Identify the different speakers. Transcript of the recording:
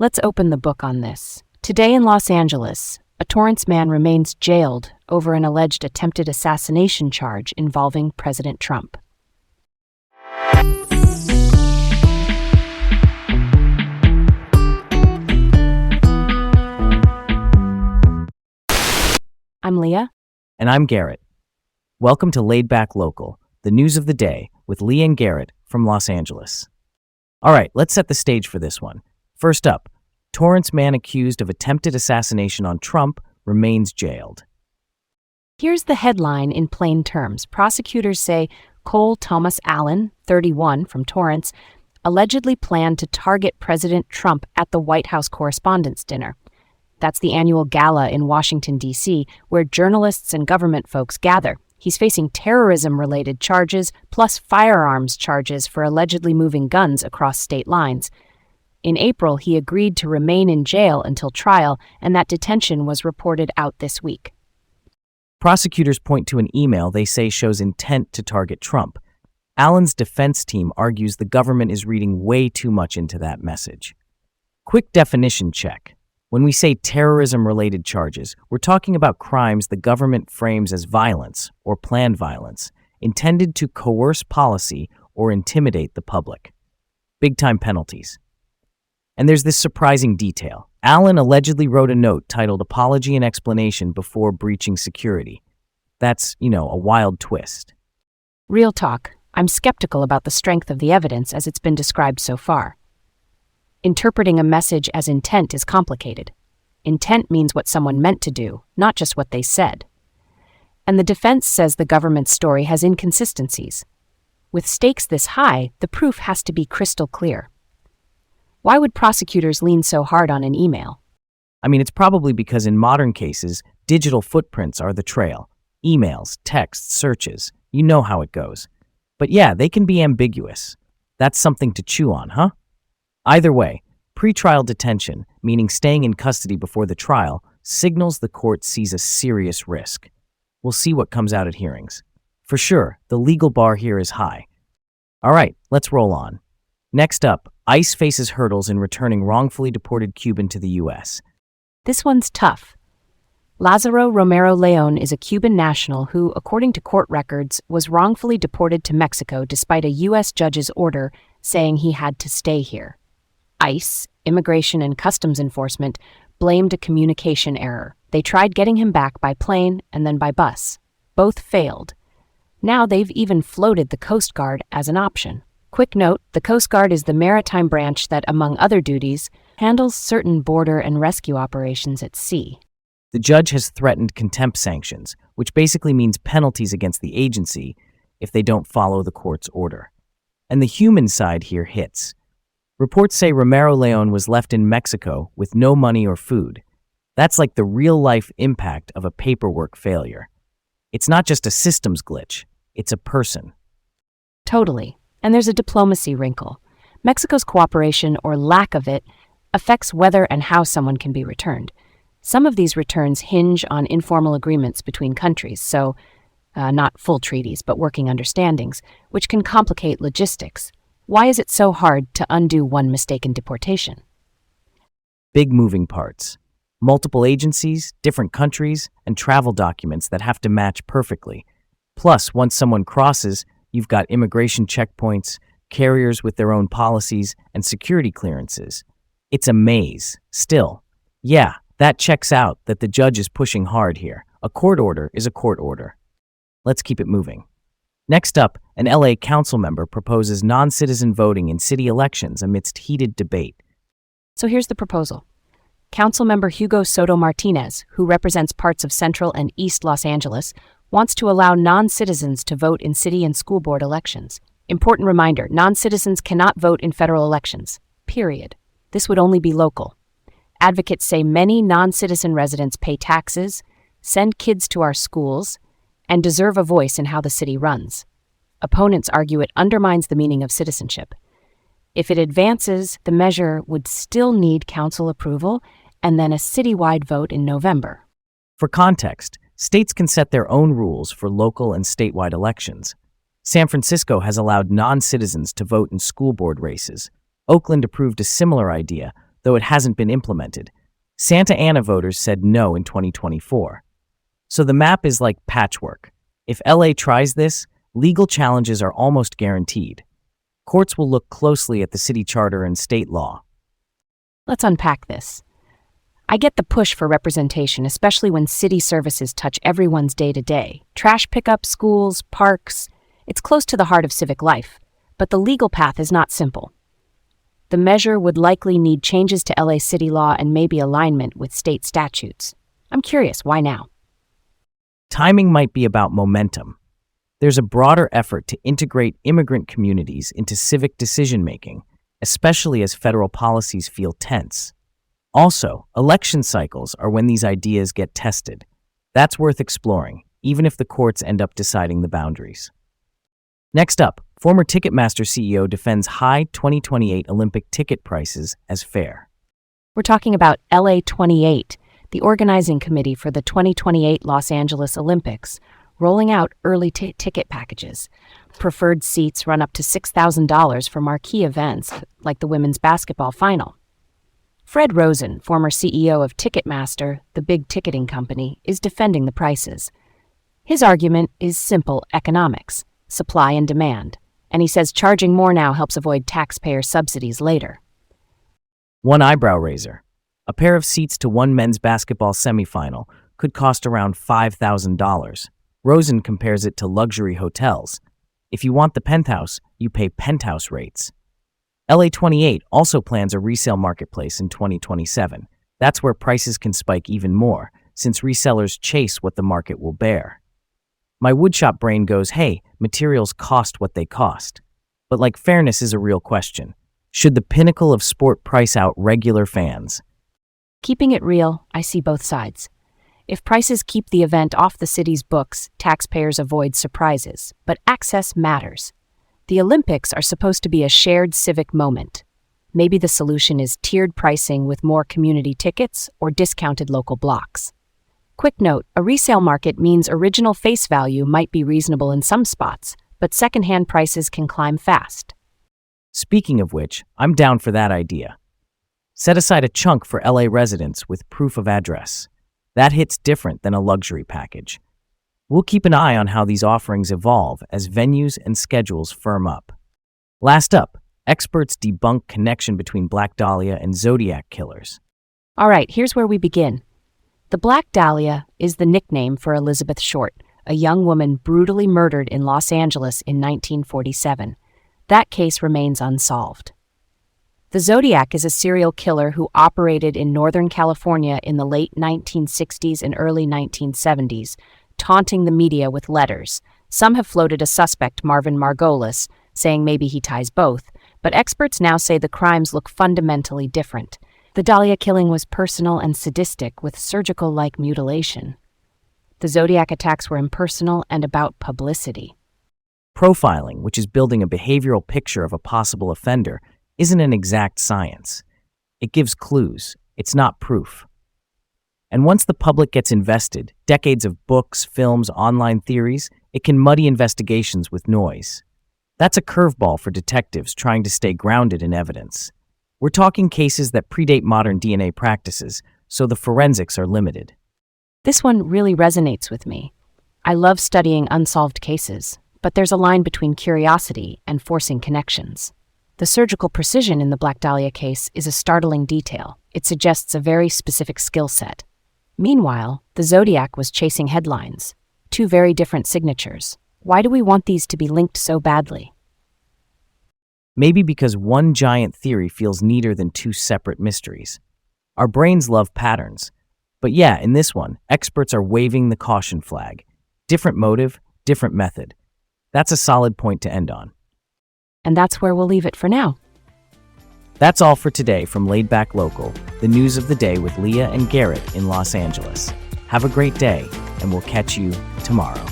Speaker 1: Let's open the book on this. Today in Los Angeles, a Torrance man remains jailed over an alleged attempted assassination charge involving President Trump. I'm Leah.
Speaker 2: And I'm Garrett. Welcome to Laid Back Local, the news of the day with Leah and Garrett from Los Angeles. All right, let's set the stage for this one. First up, Torrance man accused of attempted assassination on Trump remains jailed.
Speaker 1: Here's the headline in plain terms. Prosecutors say Cole Thomas Allen, 31, from Torrance, allegedly planned to target President Trump at the White House Correspondents' Dinner. That's the annual gala in Washington, D.C., where journalists and government folks gather. He's facing terrorism-related charges, plus firearms charges for allegedly moving guns across state lines. In April, he agreed to remain in jail until trial, and that detention was reported out this week.
Speaker 2: Prosecutors point to an email they say shows intent to target Trump. Allen's defense team argues the government is reading way too much into that message. Quick definition check. When we say terrorism-related charges, we're talking about crimes the government frames as violence or planned violence, intended to coerce policy or intimidate the public. Big-time penalties. And there's this surprising detail. Allen allegedly wrote a note titled Apology and Explanation before breaching security. That's, a wild twist.
Speaker 1: Real talk, I'm skeptical about the strength of the evidence as it's been described so far. Interpreting a message as intent is complicated. Intent means what someone meant to do, not just what they said. And the defense says the government's story has inconsistencies. With stakes this high, the proof has to be crystal clear. Why would prosecutors lean so hard on an email?
Speaker 2: It's probably because in modern cases, digital footprints are the trail. Emails, texts, searches, you know how it goes. But yeah, they can be ambiguous. That's something to chew on, huh? Either way, pretrial detention, meaning staying in custody before the trial, signals the court sees a serious risk. We'll see what comes out at hearings. For sure, the legal bar here is high. All right, let's roll on. Next up, ICE faces hurdles in returning wrongfully deported Cuban to the U.S.
Speaker 1: This one's tough. Lázaro Romero León is a Cuban national who, according to court records, was wrongfully deported to Mexico despite a U.S. judge's order saying he had to stay here. ICE, Immigration and Customs Enforcement, blamed a communication error. They tried getting him back by plane and then by bus. Both failed. Now they've even floated the Coast Guard as an option. Quick note, the Coast Guard is the maritime branch that, among other duties, handles certain border and rescue operations at sea.
Speaker 2: The judge has threatened contempt sanctions, which basically means penalties against the agency if they don't follow the court's order. And the human side here hits. Reports say Romero León was left in Mexico with no money or food. That's like the real-life impact of a paperwork failure. It's not just a systems glitch, it's a person.
Speaker 1: Totally. And there's a diplomacy wrinkle. Mexico's cooperation, or lack of it, affects whether and how someone can be returned. Some of these returns hinge on informal agreements between countries, so not full treaties, but working understandings, which can complicate logistics. Why is it so hard to undo one mistaken deportation?
Speaker 2: Big moving parts. Multiple agencies, different countries, and travel documents that have to match perfectly. Plus, once someone crosses, you've got immigration checkpoints, carriers with their own policies, and security clearances. It's a maze. Still, yeah, that checks out that the judge is pushing hard here. A court order is a court order. Let's keep it moving. Next up, an LA council member proposes non-citizen voting in city elections amidst heated debate.
Speaker 1: So here's the proposal. Councilmember Hugo Soto Martinez, who represents parts of Central and East Los Angeles, wants to allow non-citizens to vote in city and school board elections. Important reminder, non-citizens cannot vote in federal elections. Period. This would only be local. Advocates say many non-citizen residents pay taxes, send kids to our schools, and deserve a voice in how the city runs. Opponents argue it undermines the meaning of citizenship. If it advances, the measure would still need council approval and then a citywide vote in November.
Speaker 2: For context, states can set their own rules for local and statewide elections. San Francisco has allowed non-citizens to vote in school board races. Oakland approved a similar idea, though it hasn't been implemented. Santa Ana voters said no in 2024. So the map is like patchwork. If LA tries this, legal challenges are almost guaranteed. Courts will look closely at the city charter and state law.
Speaker 1: Let's unpack this. I get the push for representation, especially when city services touch everyone's day-to-day. Trash pickup, schools, parks. It's close to the heart of civic life. But the legal path is not simple. The measure would likely need changes to LA city law and maybe alignment with state statutes. I'm curious, why now?
Speaker 2: Timing might be about momentum. There's a broader effort to integrate immigrant communities into civic decision-making, especially as federal policies feel tense. Also, election cycles are when these ideas get tested. That's worth exploring, even if the courts end up deciding the boundaries. Next up, former Ticketmaster CEO defends high 2028 Olympic ticket prices as fair.
Speaker 1: We're talking about LA 28, the organizing committee for the 2028 Los Angeles Olympics, rolling out early ticket packages. Preferred seats run up to $6,000 for marquee events like the women's basketball final. Fred Rosen, former CEO of Ticketmaster, the big ticketing company, is defending the prices. His argument is simple economics, supply and demand, and he says charging more now helps avoid taxpayer subsidies later.
Speaker 2: One eyebrow raiser. A pair of seats to one men's basketball semifinal could cost around $5,000. Rosen compares it to luxury hotels. If you want the penthouse, you pay penthouse rates. LA 28 also plans a resale marketplace in 2027. That's where prices can spike even more, since resellers chase what the market will bear. My woodshop brain goes, hey, materials cost what they cost. But like fairness is a real question. Should the pinnacle of sport price out regular fans?
Speaker 1: Keeping it real, I see both sides. If prices keep the event off the city's books, taxpayers avoid surprises, but access matters. The Olympics are supposed to be a shared civic moment. Maybe the solution is tiered pricing with more community tickets or discounted local blocks. Quick note, a resale market means original face value might be reasonable in some spots, but secondhand prices can climb fast.
Speaker 2: Speaking of which, I'm down for that idea. Set aside a chunk for LA residents with proof of address. That hits different than a luxury package. We'll keep an eye on how these offerings evolve as venues and schedules firm up. Last up, experts debunk connection between Black Dahlia and Zodiac killers.
Speaker 1: All right, here's where we begin. The Black Dahlia is the nickname for Elizabeth Short, a young woman brutally murdered in Los Angeles in 1947. That case remains unsolved. The Zodiac is a serial killer who operated in Northern California in the late 1960s and early 1970s, taunting the media with letters. Some have floated a suspect, Marvin Margolis, saying maybe he ties both, but experts now say the crimes look fundamentally different. The Dahlia killing was personal and sadistic with surgical-like mutilation. The Zodiac attacks were impersonal and about publicity.
Speaker 2: Profiling, which is building a behavioral picture of a possible offender, isn't an exact science. It gives clues. It's not proof. And once the public gets invested, decades of books, films, online theories, it can muddy investigations with noise. That's a curveball for detectives trying to stay grounded in evidence. We're talking cases that predate modern DNA practices, so the forensics are limited.
Speaker 1: This one really resonates with me. I love studying unsolved cases, but there's a line between curiosity and forcing connections. The surgical precision in the Black Dahlia case is a startling detail. It suggests a very specific skill set. Meanwhile, the Zodiac was chasing headlines. Two very different signatures. Why do we want these to be linked so badly?
Speaker 2: Maybe because one giant theory feels neater than two separate mysteries. Our brains love patterns. But yeah, in this one, experts are waving the caution flag. Different motive, different method. That's a solid point to end on.
Speaker 1: And that's where we'll leave it for now.
Speaker 2: That's all for today from Laid Back Local, the news of the day with Leah and Garrett in Los Angeles. Have a great day, and we'll catch you tomorrow.